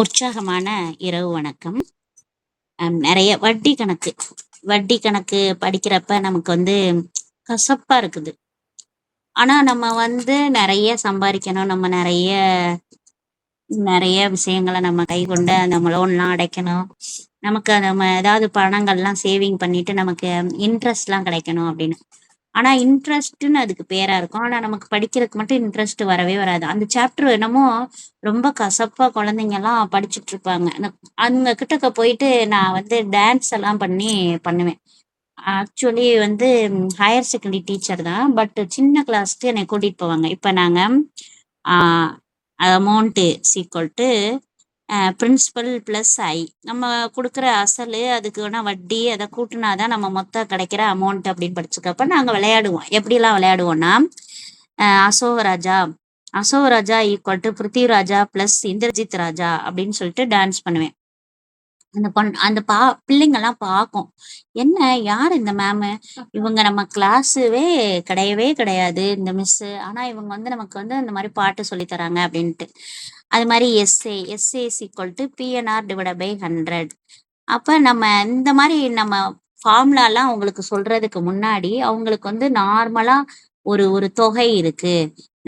உற்சாகமான இரவு வணக்கம். நிறைய வட்டி கணக்கு படிக்கிறப்ப நமக்கு வந்து கசப்பா இருக்குது. ஆனா நம்ம வந்து நிறைய சம்பாதிக்கணும். நம்ம நிறைய நிறைய விஷயங்கள நம்ம கைக்கொண்டு நம்ம லோன்லாம் அடைக்கணும். நமக்கு நம்ம ஏதாவது பணங்கள்லாம் சேவிங் பண்ணிட்டு நமக்கு இன்ட்ரெஸ்ட்லாம் கிடைக்கணும் அப்படின்னு. ஆனா இன்ட்ரெஸ்ட்ன்னு அதுக்கு பேரா இருக்கும். ஆனா நமக்கு படிக்கிறதுக்கு மட்டும் இன்ட்ரெஸ்ட் வரவே வராது. அந்த சாப்டர் என்னமோ ரொம்ப கசப்பா குழந்தைங்கலாம் படிச்சுட்டு இருப்பாங்க. அவங்க கிட்டக்க போயிட்டு நான் வந்து டான்ஸ் எல்லாம் பண்ணுவேன். ஆக்சுவலி வந்து ஹையர் செகண்டரி டீச்சர் தான். பட் சின்ன கிளாஸ்க்கு என்னை கூட்டிட்டு போவாங்க. இப்ப நாங்க amount is equal to principal plus I. நம்ம கொடுக்குற அசலு அதுக்கு வேணா வட்டி அதை கூட்டினாதான் நம்ம மொத்தம் கிடைக்கிற அமௌண்ட் அப்படின்னு படிச்சுக்கப்ப நாங்க விளையாடுவோம். எப்படிலாம் விளையாடுவோம்னா அசோகராஜா ஈக்குவல் டு பிருத்திவிராஜா பிளஸ் இந்திரஜித் ராஜா அப்படின்னு சொல்லிட்டு டான்ஸ் பண்ணுவேன். அந்த பிள்ளைங்கெல்லாம் பார்க்கும். என்ன யார் இந்த மேமு? இவங்க நம்ம கிளாஸுவே கிடையவே கிடையாது இந்த மிஸ்ஸு. ஆனா இவங்க வந்து நமக்கு வந்து இந்த மாதிரி பாட்டு சொல்லி தராங்க அப்படின்ட்டு. அது மாதிரி SA is equal to PNR divide by 100. அப்ப நம்ம இந்த மாதிரி நம்ம ஃபார்முலாலாம் உங்களுக்கு சொல்றதுக்கு முன்னாடி அவங்களுக்கு வந்து நார்மலா ஒரு ஒரு தொகை இருக்கு.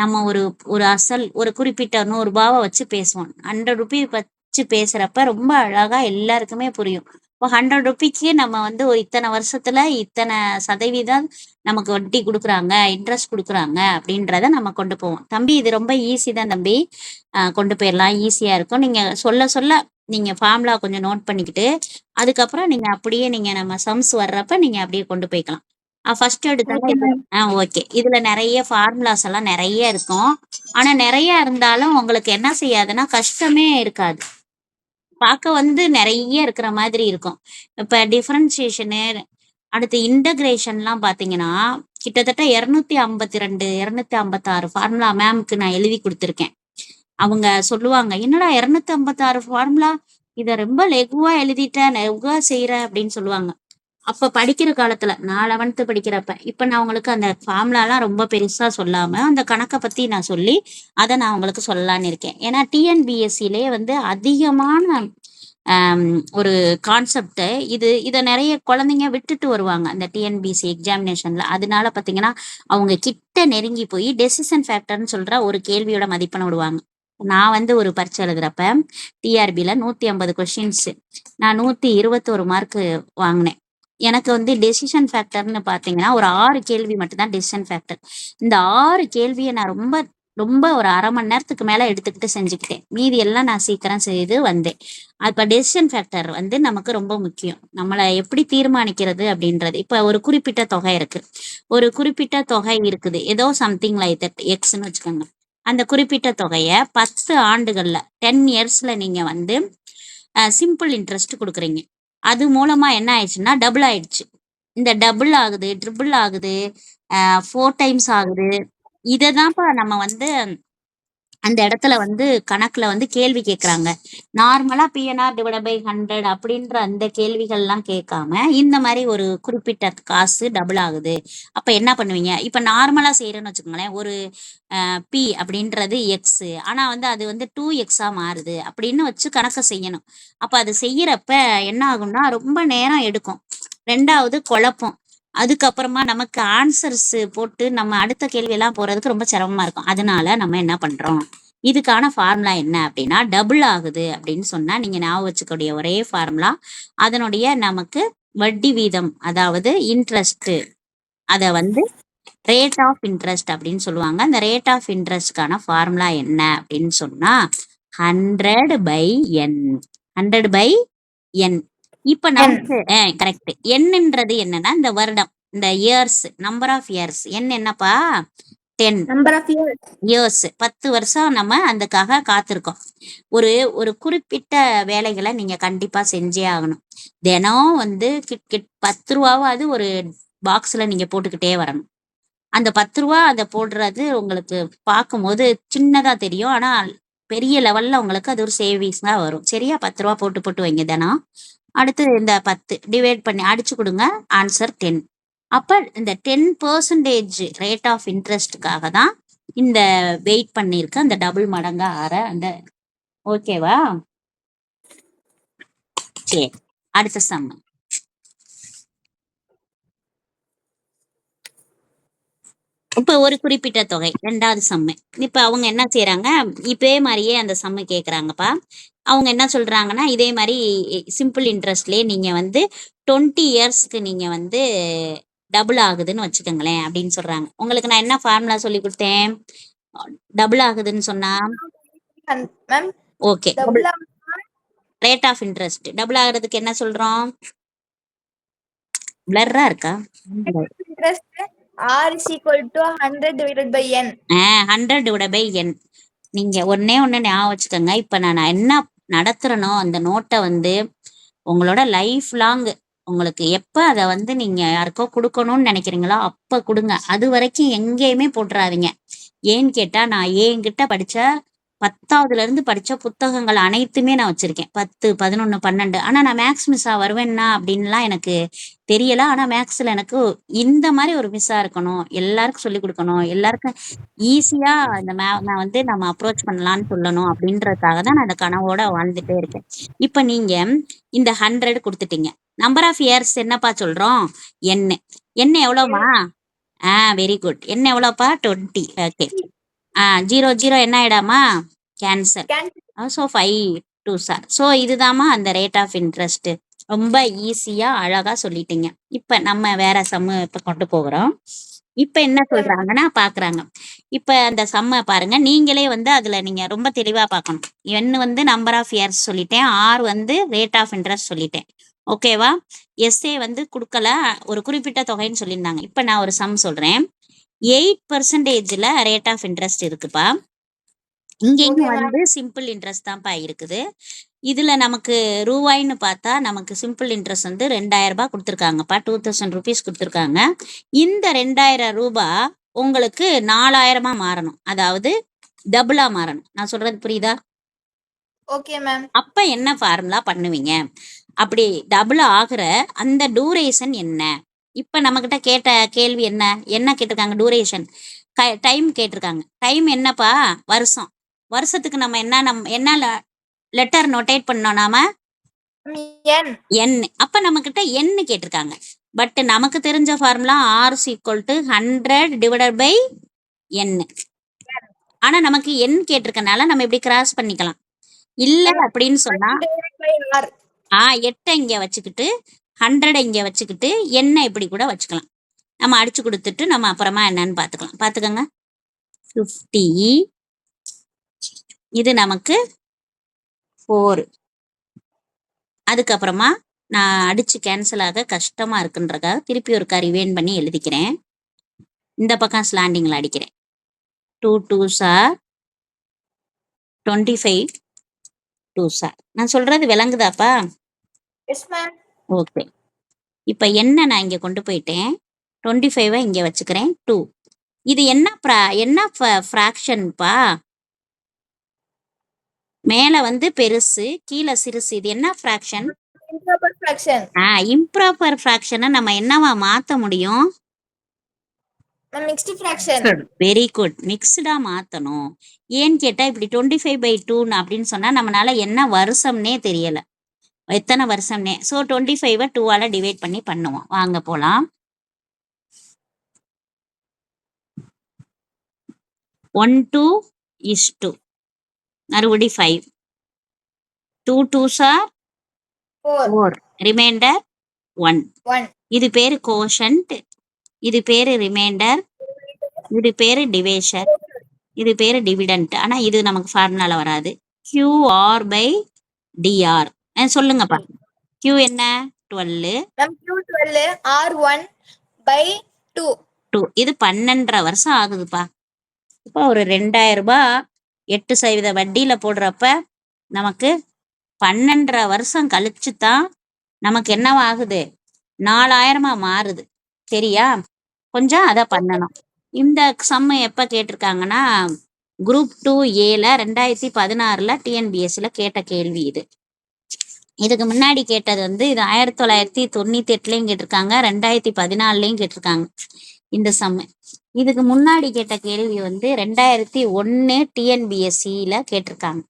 நம்ம ஒரு ஒரு அசல் ஒரு குறிப்பிட்ட 100 ரூபாவை வச்சு பேசுவோம். 100 ருபி வச்சு பேசுறப்ப ரொம்ப அழகா எல்லாருக்குமே புரியும். இப்போ 100 ருபிக்கு நம்ம வந்து ஒரு இத்தனை வருஷத்துல இத்தனை சதவீதம் நமக்கு வட்டி கொடுக்குறாங்க, இன்ட்ரெஸ்ட் கொடுக்குறாங்க அப்படின்றத நம்ம கொண்டு போவோம். தம்பி இது ரொம்ப ஈஸி தான் தம்பி, கொண்டு போயிடலாம், ஈஸியா இருக்கும். நீங்க சொல்ல சொல்ல நீங்க ஃபார்முலா கொஞ்சம் நோட் பண்ணிக்கிட்டு அதுக்கப்புறம் நீங்க அப்படியே நீங்க நம்ம சம்ஸ் வர்றப்ப நீங்க அப்படியே கொண்டு போய்க்கலாம். ஃபர்ஸ்ட் எடுத்தாங்க. ஓகே. இதுல நிறைய ஃபார்முலாஸ் எல்லாம் நிறைய இருக்கும். ஆனா நிறைய இருந்தாலும் உங்களுக்கு என்ன செய்யாதுன்னா கஷ்டமே இருக்காது. பார்க்க வந்து நிறைய இருக்கிற மாதிரி இருக்கும். இப்ப டிஃபரன்சியேஷனு அடுத்து இன்டகிரேஷன்லாம் பாத்தீங்கன்னா கிட்டத்தட்ட 252 256 ஃபார்முலா மேம்க்கு நான் எழுதி கொடுத்துருக்கேன். அவங்க சொல்லுவாங்க, என்னடா 256 ஃபார்முலா, இத ரொம்ப லெகுவா எழுதிட்ட, லெகுவா செய்யற அப்படின்னு சொல்லுவாங்க. அப்ப படிக்கிற காலத்துல நான் 11th படிக்கிறப்ப. இப்ப நான் உங்களுக்கு அந்த ஃபார்முலாலாம் ரொம்ப பெருசா சொல்லாம அந்த கணக்க பத்தி நான் சொல்லி அதை நான் உங்களுக்கு சொல்லலான்னு இருக்கேன். ஏன்னா டிஎன்பிஎஸ்சிலே வந்து அதிகமான ஒரு கான்செப்ட் இதை நிறைய குழந்தைங்க விட்டுட்டு வருவாங்க அந்த டிஎன்பிஎஸ்சி எக்ஸாமினேஷன்ல. அதனால பாத்தீங்கன்னா அவங்க கிட்ட நெருங்கி போய் டெசிஷன் ஃபேக்டர்னு சொல்ற ஒரு கேள்வியோட மதிப்பெண் விடுவாங்க. நான் வந்து ஒரு பரீட்சை எழுதுறப்ப டிஆர்பில 150 கொஸ்டின்ஸ் நான் 121 மார்க் வாங்கினேன். எனக்கு வந்து டெசிஷன் ஃபேக்டர்னு பாத்தீங்கன்னா ஒரு 6 கேள்வி மட்டும்தான் டெசிஷன் ஃபேக்டர். இந்த 6 கேள்வியை நான் ரொம்ப ரொம்ப ஒரு அரை மணி நேரத்துக்கு மேல எடுத்துக்கிட்டு செஞ்சுக்கிட்டேன். மீதி எல்லாம் நான் சீக்கிரம் செய்து வந்தேன். அப்ப டெசிஷன் ஃபேக்டர் வந்து நமக்கு ரொம்ப முக்கியம். நம்மளை எப்படி தீர்மானிக்கிறது அப்படின்றது. இப்ப ஒரு குறிப்பிட்ட தொகை இருக்கு, ஒரு குறிப்பிட்ட தொகை இருக்குது, ஏதோ சம்திங் லைக் தட் எக்ஸ்ன்னு வச்சுக்கோங்க. அந்த குறிப்பிட்ட தொகையை 10 ஆண்டுகள்ல 10 இயர்ஸ்ல நீங்க வந்து சிம்பிள் இன்ட்ரெஸ்ட் கொடுக்குறீங்க. அது மூலமா என்ன ஆயிடுச்சுன்னா டபுள் ஆயிடுச்சு. இந்த டபுள் ஆகுது, ட்ரிபிள் ஆகுது, 4 டைம்ஸ் ஆகுது. இததான்ப்பா நம்ம வந்து அந்த இடத்துல வந்து கணக்குல வந்து கேள்வி கேட்கறாங்க. நார்மலா பிஎன்ஆர் டிவைட் பை 100 அப்படின்ற அந்த கேள்விகள்லாம் கேட்காம இந்த மாதிரி ஒரு குறிப்பிட்ட காசு டபுள் ஆகுது. அப்ப என்ன பண்ணுவீங்க? இப்ப நார்மலா செய்யறேன்னு வச்சுக்கோங்களேன். ஒரு பி அப்படின்றது எக்ஸ், ஆனா வந்து அது வந்து 2x மாறுது அப்படின்னு வச்சு கணக்க செய்யணும். அப்ப அது செய்யறப்ப என்ன ஆகும்னா ரொம்ப நேரம் எடுக்கும். 2வது குழப்பம். அதுக்கப்புறமா நமக்கு ஆன்சர்ஸ் போட்டு நம்ம அடுத்த கேள்வி எல்லாம் போறதுக்கு ரொம்ப சிரமமா இருக்கும். அதனால நம்ம என்ன பண்றோம், இதுக்கான ஃபார்முலா என்ன அப்படின்னா டபுள் ஆகுது அப்படின்னு சொன்னா நீங்க ஞாபகம் வச்சுக்கூடிய ஒரே ஃபார்முலா அதனுடைய நமக்கு வட்டி வீதம், அதாவது இன்ட்ரெஸ்ட், அத வந்து ரேட் ஆஃப் இன்ட்ரெஸ்ட் அப்படின்னு சொல்லுவாங்க. அந்த ரேட் ஆஃப் இன்ட்ரெஸ்ட்கான ஃபார்முலா என்ன அப்படின்னு சொன்னா 100/n. 100/n. இப்ப நமக்கு கரெக்ட். என்னன்றது என்னன்னா இந்த வருடம், இந்த இயர்ஸ், நம்பர் ஆஃப் இயர்ஸ். என்னப்பா 10 நம்பர் ஆஃப் இயர்ஸ். 10 வருஷம் நம்ம அதுக்காக காத்திருக்கோம். ஒரு ஒரு குறிப்பிட்ட வேலைகளை நீங்க கண்டிப்பா செஞ்சே ஆகணும். தினம் வந்து 10 ரூபாவது ஒரு பாக்ஸ்ல நீங்க போட்டுக்கிட்டே வரணும். அந்த 10 ரூபா அதை போடுறது உங்களுக்கு பார்க்கும்போது சின்னதா தெரியும். ஆனா பெரிய லெவல்ல உங்களுக்கு அது ஒரு சேவிங்ஸா வரும். சரியா? 10 ரூபா போட்டு போட்டு வைங்க தினம். அடுத்து இந்த 10 டிவைட் பண்ணி அடிச்சு கொடுங்க, ஆன்சர் 10. அப்ப இந்த 10% ரேட் ஆஃப் இன்ட்ரெஸ்டுக்காக தான் இந்த வெயிட் பண்ணிருக்கு அந்த டபுள் மடங்கா ஆற அந்த. ஓகேவா? சரி, அடுத்த சம். இப்ப ஒரு குறிப்பிட்ட தொகை 2வது சம்மு. இப்ப அவங்க என்ன செய்றாங்க, இதே மாரியே அந்த சம்மு கேட்கறாங்கப்பா. அவங்க என்ன சொல்றாங்கன்னா, இதே மாரி சிம்பிள் இன்ட்ரெஸ்ட்லயே நீங்க வந்து 20 இயர்ஸ்க்கு நீங்க வந்து டபுள் ஆகுதுன்னு வச்சுக்கங்களேன் அப்படின்னு சொல்றாங்க. உங்களுக்கு நான் என்ன ஃபார்முலா சொல்லிக் குடுத்தேன்? டபுள் ஆகுதுன்னு சொன்னா ma'am okay. Double rate of interest. Double ஆகுறதுக்கு என்ன சொல்றோம்? பிளர்ரா இருக்கா? Interest R is equal to 100 divided by n. 100 divided by n. நீங்க ஒண்ணே ஒண்ணு ஞாபகம் வச்சுக்கோங்க. இப்ப நான் என்ன நடத்துறனோ அந்த நோட்டை வந்து உங்களோட லைஃப் லாங் உங்களுக்கு எப்ப அத வந்து நீங்க யாருக்கோ குடுக்கணும்னு நினைக்கிறீங்களோ அப்ப குடுங்க. அது வரைக்கும் எங்கேயுமே போட்டுறாதீங்க. ஏன்னு கேட்டா நான் என்கிட்ட படிச்ச 10வதுல இருந்து படிச்ச புத்தகங்கள் அனைத்துமே நான் வச்சிருக்கேன். 10, 11, 12. ஆனா நான் மேக்ஸ் மிஸ்ஸா வருவேன்னா அப்படின்லாம் எனக்கு தெரியல. ஆனா மேக்ஸ்ல எனக்கு இந்த மாதிரி ஒரு மிஸ்ஸா இருக்கணும், எல்லாருக்கும் சொல்லிக் கொடுக்கணும், எல்லாருக்கும் ஈஸியா இந்த மேம் வந்து நம்ம அப்ரோச் பண்ணலாம்னு சொல்லணும் அப்படின்றதுக்காக தான் நான் அந்த கனவோட வாழ்ந்துட்டே இருக்கேன். இப்ப நீங்க இந்த 100 கொடுத்துட்டீங்க. நம்பர் ஆஃப் இயர்ஸ் என்னப்பா சொல்றோம்? என்ன என்ன எவ்வளவுமா? Very good. என்ன எவ்வளோப்பா? 20. ஓகே. 0 0 என்ன ஆயிடாமா? கேன்சல். So 5 2 sir. ஸோ இதுதாம்மா அந்த ரேட் ஆஃப் இன்ட்ரெஸ்ட். ரொம்ப ஈஸியா அழகா சொல்லிட்டீங்க. இப்ப நம்ம வேற சம்மு இப்ப கொண்டு போகிறோம். இப்ப என்ன சொல்றாங்கன்னா பாக்குறாங்க. இப்ப அந்த சம்ம பாருங்க. நீங்களே வந்து அதுல நீங்க ரொம்ப தெளிவா பார்க்கணும். n வந்து நம்பர் ஆஃப் இயர்ஸ் சொல்லிட்டேன். r வந்து ரேட் ஆஃப் இன்ட்ரெஸ்ட் சொல்லிட்டேன். ஓகேவா? எஸ்ஏ வந்து கொடுக்கல, ஒரு குறிப்பிட்ட தொகைன்னு சொல்லியிருந்தாங்க. இப்ப நான் ஒரு சம் சொல்றேன். 8%ல ரேட் ஆஃப் இன்ட்ரெஸ்ட் இருக்குப்பா. இங்கேயும் வந்து சிம்பிள் இன்ட்ரெஸ்ட் தான்ப்பா இருக்குது. இதுல நமக்கு ரூபாய்ன்னு பார்த்தா நமக்கு சிம்பிள் இன்ட்ரெஸ்ட் வந்து 2000 ரூபாய் கொடுத்துருக்காங்கப்பா. 2000 ருபீஸ் கொடுத்துருக்காங்க. இந்த 2000 ரூபாய் உங்களுக்கு 4000 மாறணும். அதாவது டபுளா மாறணும். நான் சொல்றது புரியுதா? Okay ma'am. அப்ப என்ன ஃபார்முலா பண்ணுவீங்க? அப்படி டபுள் ஆகுற அந்த டூரேஷன் என்ன? இப்ப நம்ம கிட்ட கேட்ட கேள்வி என்ன? என்ன கேட்டிருக்காங்க? டூரேஷன். டைம் கேட்டிருக்காங்க. டைம் என்னப்பா? வருஷம். வருஷத்துக்கு நம்ம என்ன லெட்டர் நோட்டேட் பண்ணோம் நாம? n. அப்ப நம்ம கிட்ட n கேட்டிருக்காங்க. பட் நமக்கு தெரிஞ்ச formula r is equal to 100 divided by n. ஆனா நமக்கு n கேட்டிருக்கனால நம்ம இப்படி கிராஸ் பண்ணிக்கலாம். இல்ல அப்படின்னு சொன்னா 8 இங்க வச்சுக்கிட்டு 100 இங்க வச்சுக்கிட்டு என்ன இப்படி கூட வச்சுக்கலாம். நம்ம அடிச்சு கொடுத்துட்டு நம்ம அப்புறமா என்னன்னு பாத்துக்கலாம். பாத்துக்கோங்க. 50. இது நமக்கு 4. அதுக்கப்புறமா நான் அடிச்சு கேன்சல் ஆக கஷ்டமா இருக்குன்றக்காக திருப்பி ஒரு ரிவைண்ட் பண்ணி எழுதிக்கிறேன். இந்த பக்கம் ஸ்லாண்டிங்ல அடிக்கிறேன். 2 2s are 25 2s are. நான் சொல்றது விளங்குதாப்பா? Yes ma'am. ஓகே. இப்ப என்ன நான் இங்க கொண்டு போயிட்டேன். 25 இங்க வச்சுக்கிறேன். 2. இது என்ன ஃப்ராக்ஷன்ப்பா? மேல வந்து பெருசு, கீழே சிறுசு. இது என்ன ஃப்ராக்ஷன்? Improper fraction. இம்ப்ராப்பர் ஃப்ராக்ஷனை நம்ம என்னவா மாத்த முடியும்? Mixed fraction. Very good. மிக்ஸ்டா மாத்தணும். ஏன்னு கேட்டா இப்படி 25/2 அப்படின்னு சொன்னா நம்மளால என்ன வருஷம்னே தெரியல, எத்தனை வருஷம்னே. ஸோ 25 2ஆல டிவைட் பண்ணி பண்ணுவோம். வாங்க போலாம். 1 2 is 2. மறுபடி 5. 2 2s are 4. ரிமைண்டர் 1. இது பேரு கோஷன்ட், இது பேரு ரிமைண்டர், இது பேரு டிவிஷன், இது பேரு டிவிடெண்ட். ஆனா இது நமக்கு ஃபார்முலால வராது. QR by DR. சொல்லுங்கப்பா. Q என்ன? 12. Q 12 R1 by 2. இது 12.5 வருஷம் ஆகுதுப்பா. இப்போ ஒரு 2000 ரூபாய் 8% வட்டியில போடுறப்ப நமக்கு 12.5 வருஷம் கழிச்சு தான் நமக்கு என்னவா ஆகுது? 4000 மாறுது. சரியா? கொஞ்சம் அதை பண்ணணும். இந்த சம்ம எப்ப கேட்டிருக்காங்கன்னா குரூப் 2A-ல 2016 டிஎன்பிஎஸ்சில கேட்ட கேள்வி இது. இதுக்கு முன்னாடி கேட்டது வந்து இது 1998லயும் கேட்டிருக்காங்க, 2014லயும் கேட்டிருக்காங்க இந்த சம்ம. இதுக்கு முன்னாடி கேட்ட கேள்வி வந்து 2001 டிஎன்பிஎஸ்சில கேட்டிருக்காங்க.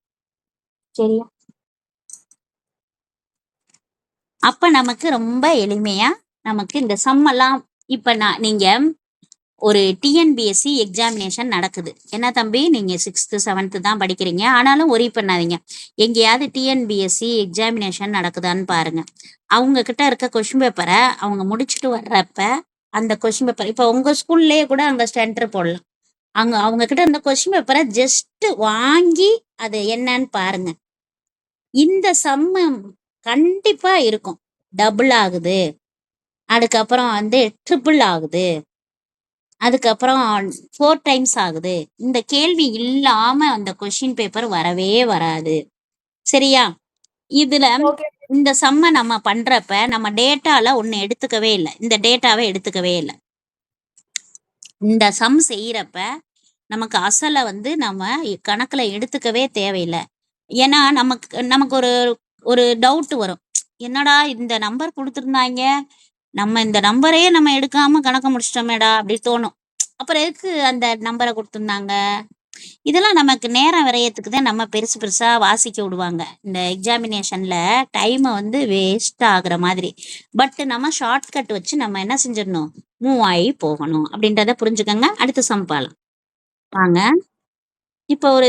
சரியா? அப்ப நமக்கு ரொம்ப எளிமையா நமக்கு இந்த சம்மெல்லாம் இப்ப நீங்க ஒரு டிஎன்பிஎஸ்சி எக்ஸாமினேஷன் நடக்குது. என்ன தம்பி, நீங்க 6th 7th தான் படிக்கிறீங்க. ஆனாலும் ஒரி பண்ணாதீங்க. எங்கேயாவது டிஎன்பிஎஸ்சி எக்ஸாமினேஷன் நடக்குதான்னு பாருங்க. அவங்க கிட்ட இருக்க கொஸ்டின் பேப்பரை அவங்க முடிச்சுட்டு வர்றப்ப அந்த கொஸ்டின் பேப்பர் இப்ப உங்க ஸ்கூல்லயே கூட அங்க சென்டர் போடலாம். அவங்க கிட்ட இருந்த கொஸ்டின் பேப்பரை ஜஸ்ட் வாங்கி அது என்னன்னு பாருங்க. இந்த சம்மு கண்டிப்பா இருக்கும். டபுள் ஆகுது, அதுக்கப்புறம் வந்து ட்ரிபிள் ஆகுது, அதுக்கப்புறம் 4 டைம்ஸ் ஆகுது. இந்த கேள்வி இல்லாம அந்த கொஸ்டின் பேப்பர் வரவே வராது. சரியா? இதுல ஓகே இந்த சம்ம நம்ம பண்றப்ப நம்ம டேட்டால ஒண்ணு எடுத்துக்கவே இல்லை. இந்த டேட்டாவை எடுத்துக்கவே இல்லை. இந்த சம் செய்யறப்ப நமக்கு அசலை வந்து நம்ம கணக்குல எடுத்துக்கவே தேவையில்லை. ஏன்னா நமக்கு நமக்கு ஒரு ஒரு டவுட் வரும். என்னடா இந்த நம்பர் கொடுத்துருந்தாங்க, நம்ம இந்த நம்பரையே நம்ம எடுக்காம கணக்கு முடிச்சிட்டோமேடா அப்படி தோணும். அப்புறம் எதுக்கு அந்த நம்பரை கொடுத்துருந்தாங்க? இதெல்லாம் நமக்கு நேரம் விரயத்துக்கு தான் நம்ம பெருசு பெருசா வாசிக்க விடுவாங்க. இந்த எக்ஸாமினேஷன்ல டைமை வந்து வேஸ்ட் ஆகுற மாதிரி. பட் நம்ம ஷார்ட்கட் வச்சு நம்ம என்ன செஞ்சிடணும், மூவ் ஆகி போகணும் அப்படின்றத புரிஞ்சுக்கோங்க. அடுத்து சம்பாலாம் வாங்க. இப்போ ஒரு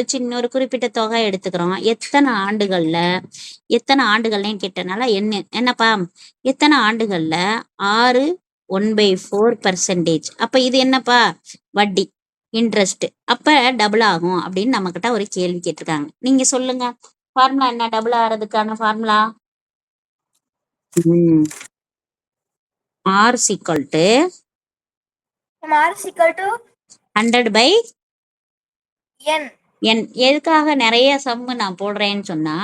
குறிப்பிட்ட தொகை எடுத்துக்கிறோம். எத்தனை ஆண்டுகள்னு கேட்டனால என்னப்பா, எத்தனை ஆண்டுகள்ல 6 1/4%. அப்ப இது என்னப்பா, வட்டி, இன்ட்ரெஸ்ட். அப்ப டபுள் ஆகும் அப்படின்னு நம்ம கிட்ட ஒரு கேள்வி கேட்டிருக்காங்க. நீங்க சொல்லுங்க, ஃபார்முலா என்ன டபுள் ஆகிறதுக்கான formula? R is equal to R is equal to 100/n. n. எதுக்காக நிறைய சம்மு நான் போடுறேன்னு சொன்னா,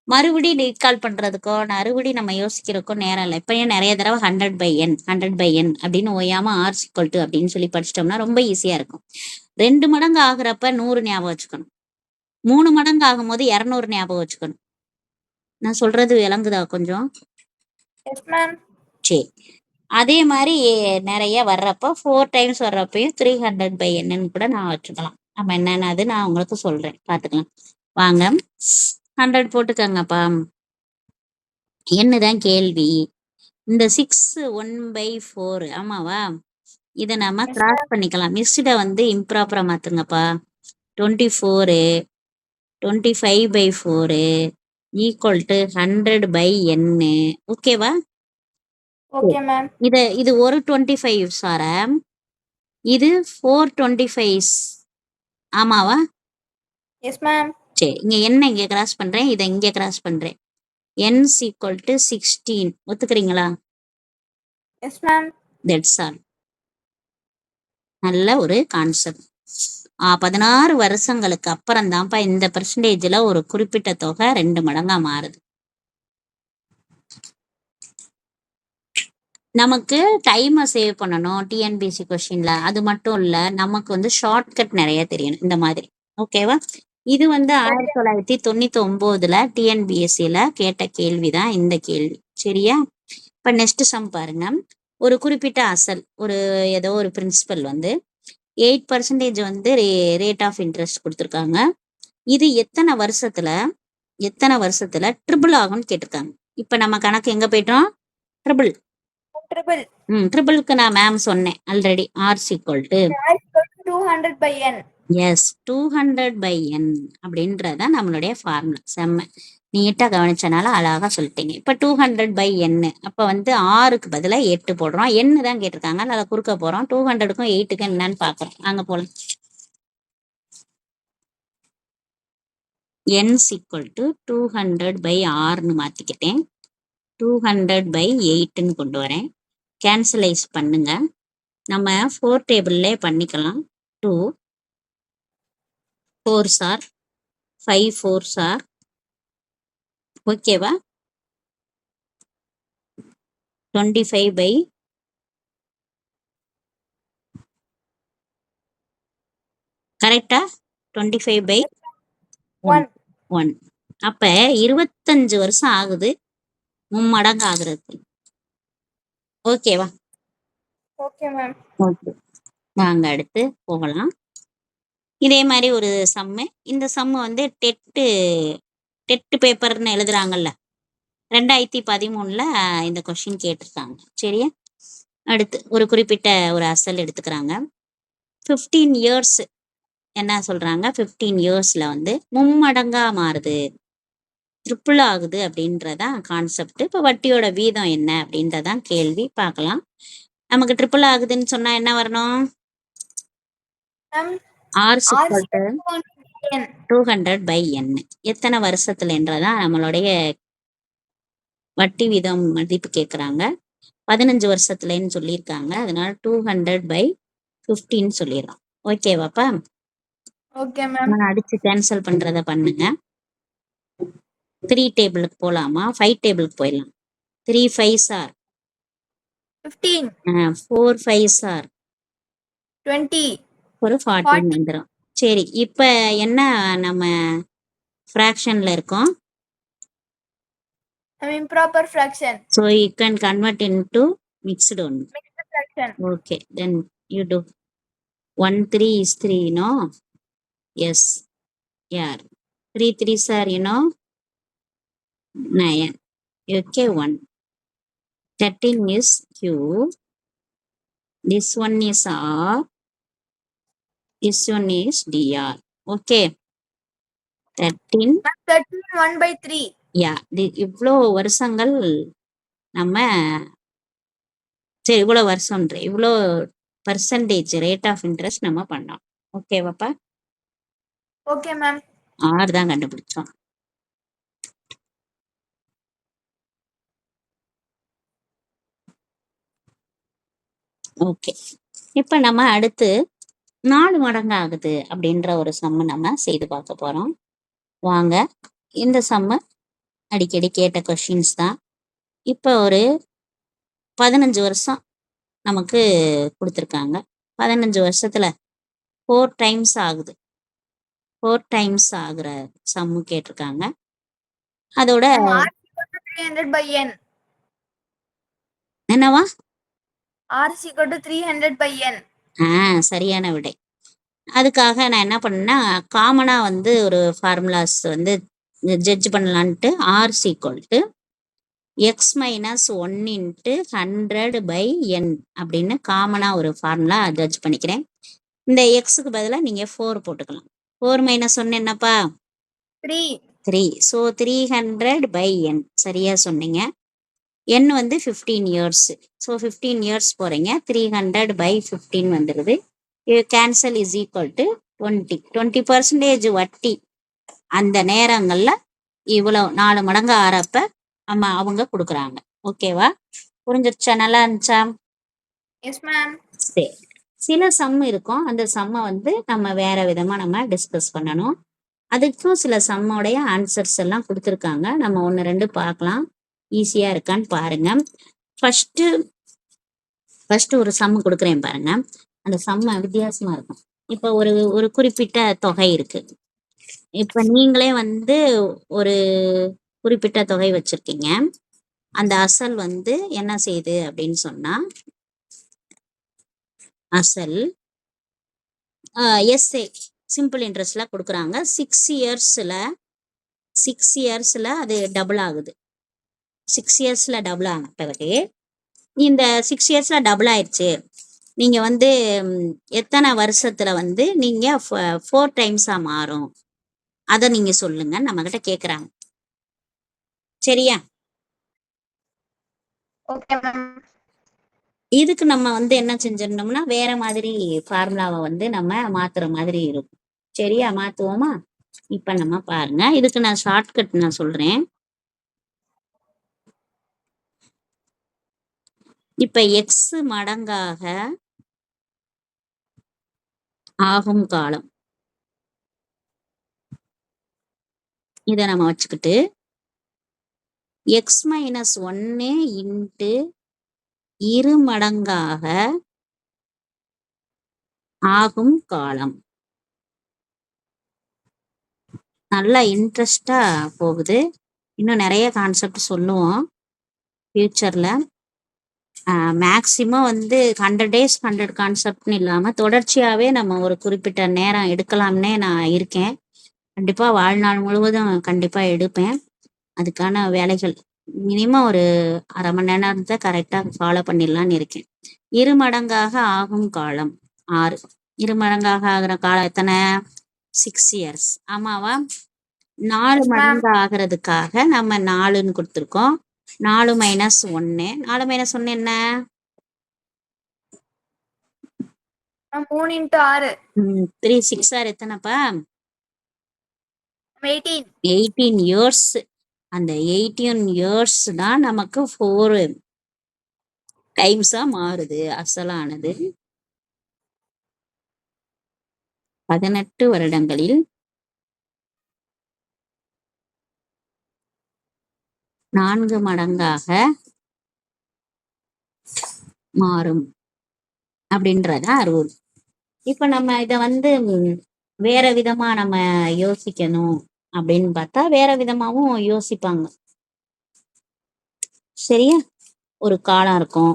மறுபடியும் ரீகால் பண்றதுக்கோ மறுபடியும் நம்ம யோசிக்கிறதுக்கோ நேரம் இல்லை. இப்ப ஏன் நிறைய தடவை 100/n அப்படின்னு ஓயாம R is equal to அப்படின்னு சொல்லி படிச்சிட்டோம்னா ரொம்ப ஈஸியா இருக்கும். 2 மடங்கு ஆகுறப்ப 100 ஞாபகம் வச்சுக்கணும். 3 மடங்கு ஆகும்போது 200 ஞாபகம் வச்சுக்கணும். நான் சொல்றது விளங்குதா கொஞ்சம்? Yes ma'am. சரி, அதே மாதிரி நிறைய வர்றப்போ 4 டைம்ஸ் வர்றப்பையும் 300/n கூட நான் வச்சுக்கலாம். நம்ம என்னன்னு நான் உங்களுக்கு சொல்றேன், பாத்துக்கலாம் வாங்க. 100 போட்டுக்கங்கப்பா. என்னதான் கேள்வி, இந்த 6 1/4 ஆமாவா, இதை நம்ம Yes கிராஸ் ma'am. பண்ணிக்கலாம். மிஸ்ட வந்து இம்ப்ராப்பரா மாத்துங்கப்பா. 24 25/4 ஈக்குவல் டு 100/n. ஓகேவா? Okay ma'am. இது ஒரு 25 சாரா, இது 425. ஆமாவா? Yes ma'am. சரி, இங்க என்ன இங்க கிராஸ் பண்றேன், இதை இங்க கிராஸ் பண்றேன். n equal to 16. ஒத்துக்கிறீங்களா? Yes ma'am. That's all. நல்ல ஒரு கான்செப்ட். 16 வருஷங்களுக்கு அப்புறம் தான்ப்பா இந்த பெர்சன்டேஜ்ல ஒரு குறிப்பிட்ட தொகை 2 மடங்கா மாறுது. நமக்கு டைமை சேவ் பண்ணணும் டிஎன்பிஎஸ்சி கொஸ்டின்ல. அது மட்டும் இல்ல, நமக்கு வந்து ஷார்ட்கட் நிறைய தெரியணும் இந்த மாதிரி. ஓகேவா? இது வந்து 1999ல டிஎன்பிஎஸ்சில கேட்ட கேள்விதான் இந்த கேள்வி. சரியா? இப்ப நெக்ஸ்ட் சம் பாருங்க. ஒரு குறிப்பிட்ட அசல், ஏதோ ஒரு பிரின்சிபல் வந்து 8% வந்து ரேட் ஆஃப் இன்ட்ரெஸ்ட் கொடுத்துருக்காங்க. இது எத்தனை வருஷத்துல ட்ரிபிள் ஆகும்னு கேட்டிருக்காங்க. இப்ப நம்ம கணக்கு எங்க போயிட்டோம், ட்ரிபிள். ட்ரிபிள்க்கு நான் மேம் சொன்னேன் already. R is equal to 200/n. Yes, 200/n அப்படின்றத நம்மளுடைய ஃபார்முலா. செம்ம நீட்டா கவனிச்சனால அழகா சொல்லிட்டீங்க. இப்ப 200/n. அப்ப வந்து 6க்கு பதிலா 8 போடுறோம். n தான் கேட்டிருக்காங்க, அதை குறுக்க போறோம். 200க்கும் 8க்கும் என்னன்னு பாக்குறோம். அங்க போலாம். n is equal to 200/rன்னு மாத்திக்கிட்டேன். 200/8ன்னு கொண்டு வரேன். கேன்சலைஸ் பண்ணுங்க. நம்ம 4 டேபிள்லே பண்ணிக்கலாம். 2 4s are 5 4s are. ஓகேவா? 25 கரெக்டா? 25/1. அப்ப 25 வருஷம் ஆகுது, மும்மடங்கு ஆகுறது. ஓகேவா? Okay ma'am. ஓகே, நாங்க அடுத்து போகலாம். இதே மாதிரி ஒரு சம்மு. இந்த சம்மு வந்து டெட் பேப்பர்னு எழுதுறாங்கல்ல, 2013ல இந்த கொஸ்டின் கேட்டிருக்காங்க. சரியா? அடுத்து ஒரு குறிப்பிட்ட ஒரு அசல் எடுத்துக்கிறாங்க. 15 இயர்ஸ் என்ன சொல்றாங்க? 15 இயர்ஸ்ல வந்து மும்மடங்கா மாறுது, ட்ரிபிள் ஆகுது அப்படின்றதான் கான்செப்ட். இப்போ வட்டியோட வீதம் என்ன அப்படின்றதான் கேள்வி. பார்க்கலாம். நமக்கு ட்ரிபிள் ஆகுதுன்னு சொன்னா என்ன வரணும்? Ma'am R R equal to N 200/n. எத்தனை வருஷத்துல என்றதான் நம்மளுடைய வட்டி வீதம் மதிப்பு கேட்குறாங்க. 15 வருஷத்துலன்னு சொல்லியிருக்காங்க. அதனால 200/15 சொல்லிடலாம். ஓகேவாப்பா? ஓகே மேம் நான் அடிச்சு கேன்சல் பண்றத பண்ணுங்க. 3 டேபிளுக்கு போலாமா? 5 டேபிளுக்கு போயிடலாம். 3 5s are 15 4 5s are 20 ஒரு 14 வந்துடும். சரி, இப்ப என்ன நம்ம ஃப்ராக்ஷன்ல இருக்கோம்? improper fraction So you can convert into mixed only. mixed fraction Okay, then you do 1 3 is 3, no? Yes. Yeah. 3 3s are 9. Okay, 1. 13 is Q. This one is R. This one is DR. Okay. 13. 13 1/3 Yeah. இவ்வளோ வருஷங்கள் நம்ம சரி இவ்வளோ வருஷம்ன்ற இவ்வளோ percentage rate of interest நம்ம பண்ணோம். ஓகேவாப்பா? Okay ma'am ஆறு தான் கண்டுபிடிச்சோம். ஓகே, இப்போ நம்ம அடுத்து 4 மடங்கு ஆகுது அப்படின்ற ஒரு சம்மு நம்ம செய்து பார்க்க போறோம். வாங்க, இந்த சம்மு அடிக்கடி கேட்ட கொஷின்ஸ் தான். இப்போ ஒரு 15 வருஷம் நமக்கு கொடுத்துருக்காங்க. 15 வருஷத்துல 4 டைம்ஸ் ஆகுது. 4 டைம்ஸ் ஆகுற சம்மு கேட்டிருக்காங்க. அதோட R 300/n என்னவா? R 300/n சரியான விடை. அதுக்காக நான் என்ன பண்ணேன்னா, காமனா வந்து ஒரு ஃபார்முலாஸ் வந்து ஜட்ஜ் பண்ணலான்ட்டு R = x - 1 × 100/n அப்படின்னு காமனா ஒரு ஃபார்முலா ஜட்ஜ் பண்ணிக்கிறேன். இந்த எக்ஸுக்கு பதிலாக நீங்க 4 போட்டுக்கலாம். 4 - 1 என்னப்பா? 3. ஸோ 300/n சரியா சொன்னீங்க. n வந்து 15 இயர்ஸ். ஸோ 15 இயர்ஸ் போறீங்க. 300/15 வந்துடுது. கேன்சல் இஸ் ஈக்குவல் டு 20% வட்டி அந்த நேரங்கள்ல இவ்வளோ 4 மடங்கு ஆறப்ப அவங்க கொடுக்குறாங்க. ஓகேவா? புரிஞ்சிருச்சா? நல்லா இருந்துச்சா? எஸ் மேம் சரி, சில சம் இருக்கும். அந்த சம்மை வந்து நம்ம வேற விதமா நம்ம டிஸ்கஸ் பண்ணணும். அதுக்கும் சில சம்மோடைய ஆன்சர்ஸ் எல்லாம் கொடுத்துருக்காங்க. நம்ம 1 2 பார்க்கலாம். ஈஸியா இருக்கான்னு பாருங்க. ஃபர்ஸ்ட் ஒரு சம் கொடுக்குறேன் பாருங்க. அந்த சம்ம வித்தியாசமா இருக்கும். இப்போ ஒரு குறிப்பிட்ட தொகை இருக்கு. இப்ப நீங்களே வந்து ஒரு குறிப்பிட்ட தொகை வச்சிருக்கீங்க. அந்த அசல் வந்து என்ன செய்யுது அப்படின்னு சொன்னா, அசல் எஸ்ஏ சிம்பிள் இன்ட்ரெஸ்ட்ல கொடுக்குறாங்க. 6 இயர்ஸ்ல அது டபுள் ஆகுது. 6 இயர்ஸ்ல டபுள் ஆன பிறகு இந்த 6 இயர்ஸ்ல டபுள் ஆயிடுச்சு. நீங்க வந்து எத்தனை வருஷத்துல வந்து நீங்க 4 டைம்ஸா மாறும், அதை நீங்க சொல்லுங்க நம்ம கிட்ட கேக்குறாங்க. சரியா? ஓகே மேம் இதுக்கு நம்ம வந்து என்ன செஞ்சிடணும்னா, வேற மாதிரி ஃபார்முலாவை வந்து நம்ம மாத்துற மாதிரி இருக்கும். சரியா? மாத்துவோமா? இப்ப நம்ம பாருங்க, இதுக்கு நான் ஷார்ட்கட் நான் சொல்றேன். இப்ப எக்ஸ் மடங்காக ஆகும் காலம் இதை நம்ம வச்சுக்கிட்டு எக்ஸ் - 1 இன்ட்டு 2 மடங்காக ஆகும் காலம். நல்லா இன்ட்ரெஸ்டா போகுது. இன்னும் நிறைய கான்செப்ட் சொல்லுவோம் ஃபியூச்சர்ல. மேக்சிமம் வந்து 100 days 100 கான்செப்ட்னு இல்லாம தொடர்ச்சியாவே நம்ம ஒரு குறிப்பிட்ட நேரம் எடுக்கலாம்னே நான் இருக்கேன். கண்டிப்பா வாழ்நாள் முழுவதும் கண்டிப்பா எடுப்பேன். அதுக்கான வேலைகள் மினிமம் ஒரு 1/2 மணி நேரத்தை கரெக்டா ஃபாலோ பண்ணிடலாம்னு இருக்கேன். இருமடங்காக ஆகும் காலம் 6. இருமடங்காக ஆகிற காலம் எத்தனை? 6 இயர்ஸ். ஆமாவா? 4 எஸ் மேம். மடங்கு ஆகிறதுக்காக நம்ம 4ன்னு கொடுத்துருக்கோம். 4 - 1. 4 - 1 என்ன? 3 into 6. 3 6 ஆர் எத்தனைப்பா? 18. 18 இயர்ஸ். அந்த 18 இயர்ஸ் தான் நமக்கு 4 டைம்ஸா மாறுது. அசலானது 18 வருடங்களில் 4 மடங்காக மாறும் அப்படின்றதான் ரூல். இப்ப நம்ம இத வந்து வேற விதமா நம்ம யோசிக்கணும் அப்படின்னு பார்த்தா வேற விதமாவும் யோசிப்பாங்க. சரியா? ஒரு காலம் இருக்கும்.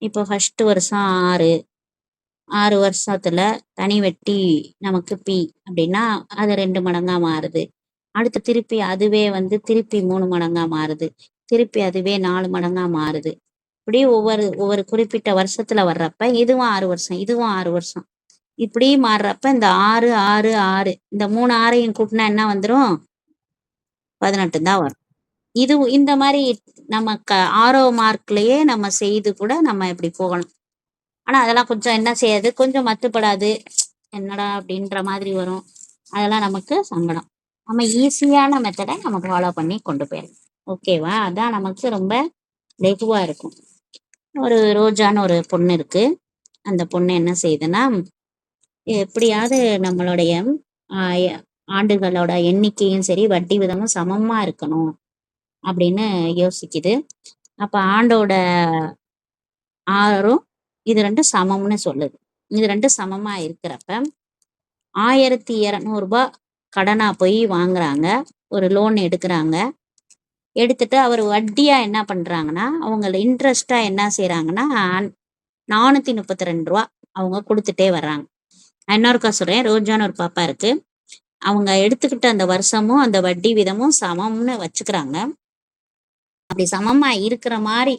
இப்போ ஃபர்ஸ்ட் வருஷம் 6 வருஷத்துல தனி வெட்டி நமக்கு பி அப்படின்னா அது 2 மடங்கா மாறுது. அடுத்து திருப்பி அதுவே வந்து திருப்பி 3 மடங்கா மாறுது. திருப்பி அதுவே 4 மடங்கா மாறுது. இப்படி ஒவ்வொரு குறிப்பிட்ட வருஷத்துல வர்றப்ப இதுவும் 6 வருஷம், இதுவும் 6 வருஷம். இப்படி மாறுறப்ப இந்த 6 6 6 இந்த 3 6ஐயும் கூட்டினா என்ன வந்துரும்? 18 தான் வரும். இது இந்த மாதிரி நம்ம ஆரோ மார்க்லயே நம்ம செய்து கூட நம்ம இப்படி போகலாம். ஆனா அதெல்லாம் கொஞ்சம் என்ன செய்யாது, கொஞ்சம் மத்துப்படாது. என்னடா அப்படின்ற மாதிரி வரும். அதெல்லாம் நமக்கு சங்கடம். நம்ம ஈஸியான மெத்தடை நம்ம ஃபாலோ பண்ணி கொண்டு போயிடலாம். ஓகேவா? அதான் நமக்கு ரொம்ப லெகுவா இருக்கும். ஒரு ரோஜான்னு ஒரு பொண்ணு இருக்கு. அந்த பொண்ணு என்ன செய்யுதுன்னா, எப்படியாவது நம்மளுடைய ஆண்டுகளோட எண்ணிக்கையும் சரி வட்டி விதமும் சமமா இருக்கணும் அப்படின்னு யோசிக்குது. அப்ப ஆண்டோட 6ம் இது 2 சமம்னு சொல்லுது. இது 2 சமமா இருக்கிறப்ப 1200 கடனா போய் வாங்குறாங்க. ஒரு லோன் எடுக்கிறாங்க. எடுத்துட்டு அவர் வட்டியா என்ன பண்றாங்கன்னா, அவங்க இன்ட்ரெஸ்டா என்ன செய்யறாங்கன்னா 432 அவங்க கொடுத்துட்டே வர்றாங்க. நான் இன்னொருக்கா சொல்றேன். ரோஜான்னு ஒரு பாப்பா இருக்கு. அவங்க எடுத்துக்கிட்ட அந்த வருஷமும் அந்த வட்டி விதமும் சமம்னு வச்சுக்கிறாங்க. அப்படி சமமா இருக்கிற மாதிரி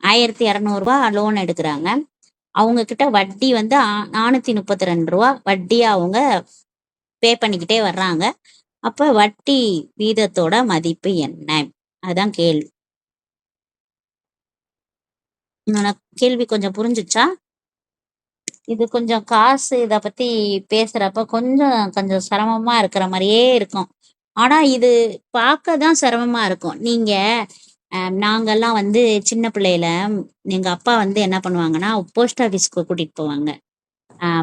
1200 லோன் எடுக்கிறாங்க. அவங்க கிட்ட வட்டி வந்து 432 வட்டியா அவங்க பே பண்ணிக்கிட்டே வர்றாங்க. அப்ப வட்டி வீதத்தோட மதிப்பு என்ன? அதான் கேள்வி. உனக்கு கேள்வி கொஞ்சம் புரிஞ்சுச்சா? இது கொஞ்சம் காசு இத பத்தி பேசுறப்ப கொஞ்சம் சிரமமா இருக்கிற மாதிரியே இருக்கும். ஆனா இது பார்க்க தான் சிரமமா இருக்கும். நீங்க நாங்கெல்லாம் வந்து சின்ன பிள்ளையில எங்க அப்பா வந்து என்ன பண்ணுவாங்கன்னா, போஸ்ட் ஆஃபீஸ்க்கு கூட்டிட்டு போவாங்க.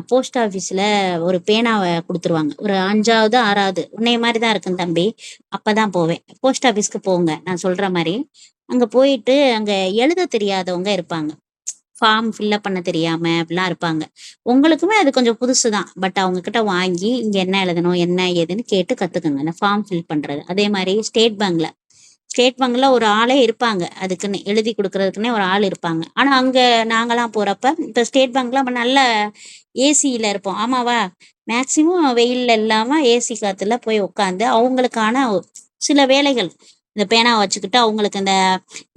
போஸ்ட் ஆஃபீஸ்ல ஒரு பேனாவ குடுத்துருவாங்க. ஒரு 5வது, 6வது உன்னைய மாரி தான் இருக்கும் தம்பி. அப்பதான் போவேன். போஸ்ட் ஆஃபீஸ்க்கு போங்க. நான் சொல்ற மாரி. அங்க போயிட்டு அங்க எழுத தெரியாதவங்க இருப்பாங்க. ஃபார்ம் ஃபில்அப் பண்ண தெரியாம அப்படிலாம் இருப்பாங்க. உங்களுக்குமே அது கொஞ்சம் புதுசு தான். பட் அவங்க கிட்ட வாங்கி இங்க என்ன எழுதணும், என்ன ஏதுன்னு கேட்டு கத்துக்கங்க. அந்த ஃபார்ம் ஃபில் பண்றது. அதே மாரி ஸ்டேட் பேங்க்ல ஒரு ஆளே இருப்பாங்க. அதுக்குன்னு எழுதி குடுக்குறதுக்குன்னே ஒரு ஆள் இருப்பாங்க. ஆனா அங்க நாங்கலாம் போறப்ப இப்ப ஸ்டேட் பேங்க்ல நம்ம நல்ல ஏசில இருப்போம். ஆமாவா? மேக்ஸிமம் வெயில்ல இல்லாம ஏசி காத்துல போய் உட்காந்து அவங்களுக்கான சில வேலைகள் இந்த பேனாவை வச்சுக்கிட்டு அவங்களுக்கு இந்த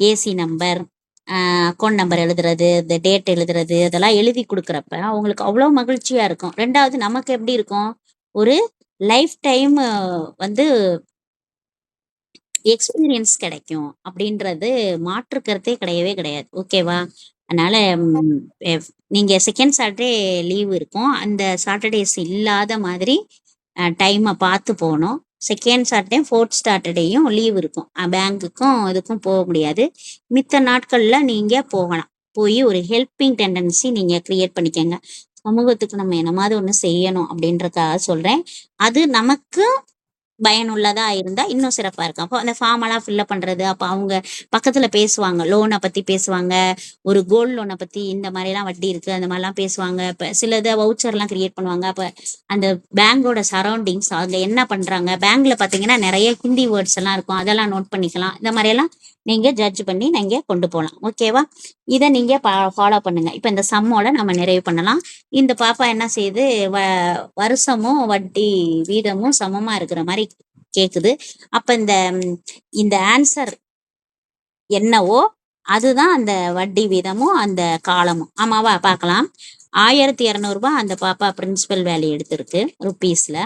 ஏசி நம்பர், அக்கௌண்ட் நம்பர் எழுதுறது, இந்த டேட் எழுதுறது அதெல்லாம் எழுதி குடுக்குறப்ப அவங்களுக்கு அவ்வளோ மகிழ்ச்சியா இருக்கும். 2வது நமக்கு எப்படி இருக்கும்? ஒரு லைஃப் டைம் வந்து எக்ஸ்பீரியன்ஸ் கிடைக்கும் அப்படின்றது மாற்று கருத்தே கிடையவே கிடையாது. ஓகேவா? அதனால நீங்க செகண்ட் சாட்டர்டே லீவ் இருக்கும். அந்த சாட்டர்டேஸ் இல்லாத மாதிரி டைமை பார்த்து போகணும். செகண்ட் சாட்டர்டே, ஃபோர்த் சாட்டர்டேயும் லீவ் இருக்கும். பேங்க்குக்கும் இதுக்கும் போக முடியாது. மித்த நாட்கள்ல நீங்க போகலாம். போய் ஒரு ஹெல்பிங் டெண்டன்சி நீங்க கிரியேட் பண்ணிக்கங்க. சமூகத்துக்கு நம்ம என்னமாவது ஒண்ணு செய்யணும் அப்படின்றதுக்காக சொல்றேன். அது நமக்கு பயனுள்ளதா இருந்தா இன்னும் சிறப்பா இருக்கும். அப்போ அந்த ஃபார்ம் எல்லாம் ஃபில்அப் பண்றது, அப்ப அவங்க பக்கத்துல பேசுவாங்க. லோனை பத்தி பேசுவாங்க. ஒரு கோல்டு லோனை பத்தி இந்த மாதிரி எல்லாம் வட்டி இருக்கு அந்த மாதிரிலாம் பேசுவாங்க. இப்ப சிலத வவுச்சர் எல்லாம் கிரியேட் பண்ணுவாங்க. அப்ப அந்த பேங்கோட சரௌண்டிங்ஸ் அதுல என்ன பண்றாங்க, பேங்க்ல பாத்தீங்கன்னா நிறைய ஹிந்தி வேர்ட்ஸ் எல்லாம் இருக்கும். அதெல்லாம் நோட் பண்ணிக்கலாம். இந்த மாதிரி எல்லாம் நீங்க ஜட்ஜ் பண்ணி நீங்க கொண்டு போகலாம். ஓகேவா? இதை நீங்க ஃபாலோ பண்ணுங்க. இப்ப இந்த சம்மோட நம்ம நிறைவு பண்ணலாம். இந்த பாப்பா என்ன செய்யுது, வருஷமும் வட்டி வீதமும் சமமா இருக்கிற மாதிரி கேக்குது. அப்ப இந்த ஆன்சர் என்னவோ அதுதான் அந்த வட்டி வீதமும் அந்த காலமும். ஆமாவா? பார்க்கலாம். 1200 ரூபாய் அந்த பாப்பா பிரின்சிபல் வேல்யூ எடுத்திருக்கு ருப்பீஸ்ல.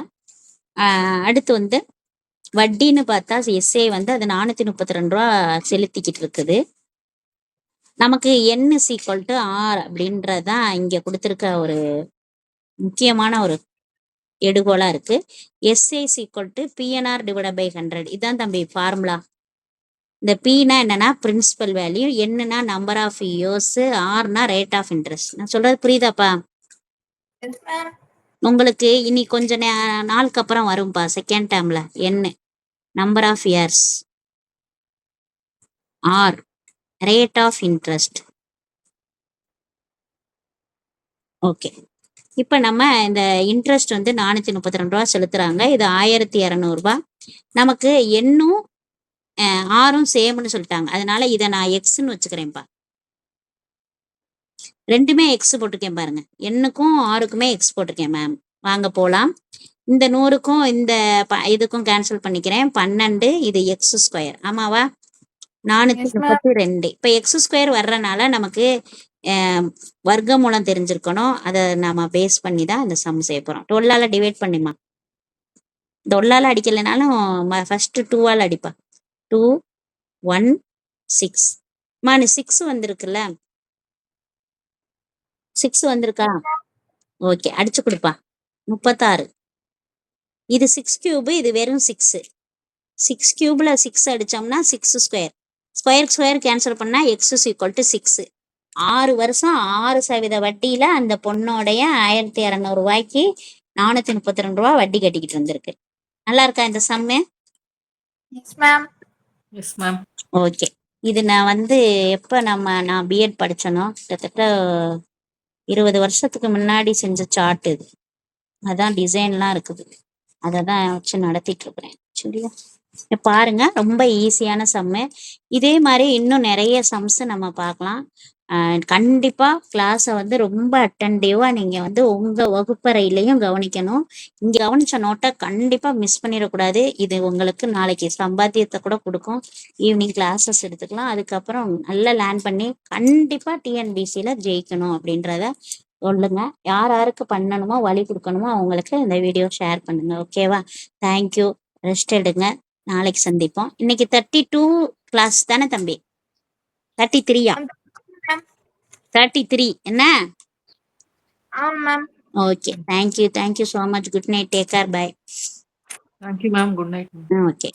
அடுத்து வந்து வட்டின்னு பார்த்தா எஸ்ஏ வந்து அது 432 ரூபா செலுத்திக்கிட்டு இருக்குது. நமக்கு n is equal to r அப்படின்றதான் இங்க கொடுத்திருக்க ஒரு முக்கியமான ஒரு எடுகோலா இருக்கு. SA is equal to PNR divided by 100. இதான் தம்பி ஃபார்முலா. இந்த Pனா என்னன்னா பிரின்சிபல் வேல்யூ, என்னன்னா நம்பர் ஆஃப் இயர்ஸ், ஆர்னா ரேட் ஆஃப் இன்ட்ரெஸ்ட். நான் சொல்றது புரியுதாப்பா? Yes, ma'am. உங்களுக்கு இனி கொஞ்ச நாளுக்கு அப்புறம் வரும்பா செகண்ட் டேர்ம்ல என்ன number of years, or rate of interest. Okay, இப்போ நம்ம இந்த இன்ட்ரெஸ்ட் வந்து 432 ரூபா செலுத்துறாங்க. இது 1200 ரூபாய். நமக்கு எண்ணும் ஆரும் சேம்னு சொல்லிட்டாங்க. அதனால இதை நான் எக்ஸ்ன்னு வச்சுக்கிறேன்ப்பா. ரெண்டுமே எக்ஸ் போட்டிருக்கேன் பாருங்க. எண்ணுக்கும் ஆருக்குமே எக்ஸ் போட்டிருக்கேன் மேம். வாங்க போலாம். இந்த 100க்கும் இந்த இதுக்கும் கேன்சல் பண்ணிக்கிறேன். 12 இது எக்ஸ் ஸ்கொயர். ஆமாவா? 432. இப்போ எக்ஸ் ஸ்கொயர் வர்றனால நமக்கு வர்க்கமூலம் தெரிஞ்சிருக்கணும். அதை நாம பேஸ் பண்ணி தான் இந்த சம் செய்ய போறோம். 12ஆல டிவைட் பண்ணிமா. 12ஆல அடிக்கலைனாலும் ஃபர்ஸ்ட் 2ஆல் அடிப்பா. 2 1 6 மானு 6 வந்திருக்குல்ல, 6 வந்திருக்கா? ஓகே, அடிச்சு கொடுப்பா. 36. இது 6 கியூப், இது வெறும் 6. 6 கியூப்ல 6 அடிச்சோம்னா 6 ஸ்கொயர். ஸ்கொயர் கேன்சல் பண்ணா எக்ஸ் இஸ் ஈக்குவல் டு 6. 6 வருஷம் 6% வட்டியில அந்த பொண்ணோடைய 1200 ரூபாய்க்கு 432 ரூபாய் வட்டி கட்டிக்கிட்டு இருந்திருக்கு. நல்லா இருக்கா இந்த சம்மு? Yes, ma'am. Yes, ma'am. Okay, இது நான் வந்து எப்போ நான் பிஎட் படிச்சனோ கிட்டத்தட்ட 20 வருஷத்துக்கு முன்னாடி செஞ்ச சார்ட் இது. அதான் டிசைன்லாம் இருக்குது. அதை தான் வச்சு நடத்திட்டு இருக்கிறேன். சரியா? பாருங்க, ரொம்ப ஈஸியான சம்மு. இதே மாதிரி இன்னும் நிறைய சம்ஸ் நம்ம பார்க்கலாம். கண்டிப்பா கிளாஸை வந்து ரொம்ப அட்டென்டிவா நீங்க வந்து உங்க வகுப்பறையிலையும் கவனிக்கணும். இங்க கவனிச்ச நோட்டை கண்டிப்பா மிஸ் பண்ணிடக்கூடாது. இது உங்களுக்கு நாளைக்கு சம்பாத்தியத்தை கூட கொடுக்கும். ஈவினிங் கிளாஸஸ் எடுத்துக்கலாம். அதுக்கப்புறம் நல்லா லேர்ன் பண்ணி கண்டிப்பா டிஎன்பிசியில ஜெயிக்கணும் அப்படின்றத சொல்லுங்க. யார் யாருக்கு பண்ணணுமோ வழி கொடுக்கணுமோ அவங்களுக்கு இந்த வீடியோ ஷேர் பண்ணுங்க. ஓகேவா? தேங்க்யூ. ரெஸ்ட் எடுங்க. நாளைக்கு சந்திப்போம். இன்னைக்கு 32 கிளாஸ் தானே தம்பி? 33யா? 33 என்ன? ma'am. Okay, thank you so much. Good night. Take care. Bye. Thank you, ma'am. Good night. Okay.